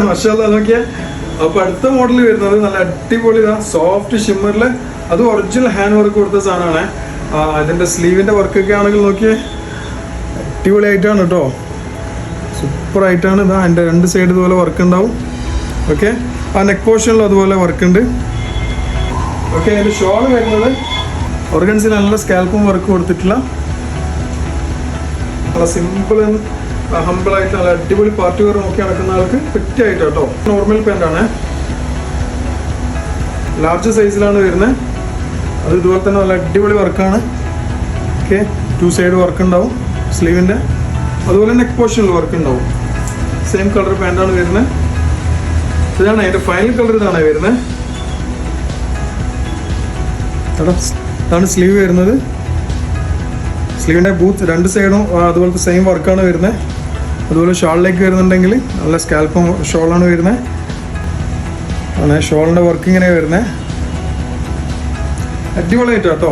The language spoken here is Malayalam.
മാഷാഅല്ലാ നോക്കിയാ. അപ്പൊ അടുത്ത മോഡൽ വരുന്നത് നല്ല അടിപൊളി സോഫ്റ്റ് ഷിമ്മറില്, അത് ഒറിജിനൽ ഹാൻഡ് വർക്ക് കൊടുത്ത സാധനമാണ്. അതിന്റെ സ്ലീവിന്റെ വർക്കൊക്കെ ആണെങ്കിൽ നോക്കിയേ അടിപൊളിയായിട്ടാണ് കേട്ടോ, സൂപ്പർ ആയിട്ടാണ്. ഇതാ എൻ്റെ 2 സൈഡ് ഇതുപോലെ വർക്ക് ഉണ്ടാവും. ഓക്കെ, ആ നെക്ക് പോർഷനിലും അതുപോലെ വർക്ക് ഉണ്ട്. ഓക്കെ, അതിൻ്റെ ഷോൾ വരുന്നത് ഓർഗൻസിൽ നല്ല സ്കാൽപ്പും വർക്ക് കൊടുത്തിട്ടില്ല, നല്ല സിമ്പിൾ ആൻഡ് ഹമ്പിളായിട്ട് നല്ല അടിപൊളി പാർട്ടി വെയർ നോക്കി നടക്കുന്ന ആൾക്ക് പറ്റിയായിട്ട് കേട്ടോ. നോർമൽ പാൻ്റാണ്, ലാർജ് സൈസിലാണ് വരുന്നത്. അത് ഇതുപോലെ തന്നെ നല്ല അടിപൊളി വർക്കാണ്. ഓക്കെ, 2 സൈഡ് വർക്ക് ഉണ്ടാവും സ്ലീവിൻ്റെ, അതുപോലെ നെക്ക് പോർഷനിൽ വർക്ക് ഉണ്ടാവും. സെയിം കളർ പാൻ്റാണ് വരുന്നത്. ഇതാണ് അതിൻ്റെ ഫൈനൽ കളർ, ഇതാണ് വരുന്നത്. ഇതാണ് സ്ലീവ് വരുന്നത്. സ്ലീവിൻ്റെ ബൂത്ത് 2 സൈഡും അതുപോലത്തെ സെയിം വർക്കാണ് വരുന്നത്. അതുപോലെ ഷോളിലേക്ക് വരുന്നുണ്ടെങ്കിൽ നല്ല സ്കാൽപ്പും ഷോളാണ് വരുന്നത്. ആണ് ഷോളിൻ്റെ വർക്ക് ഇങ്ങനെ വരുന്നത്, അടിപൊളിയായിട്ട് കേട്ടോ.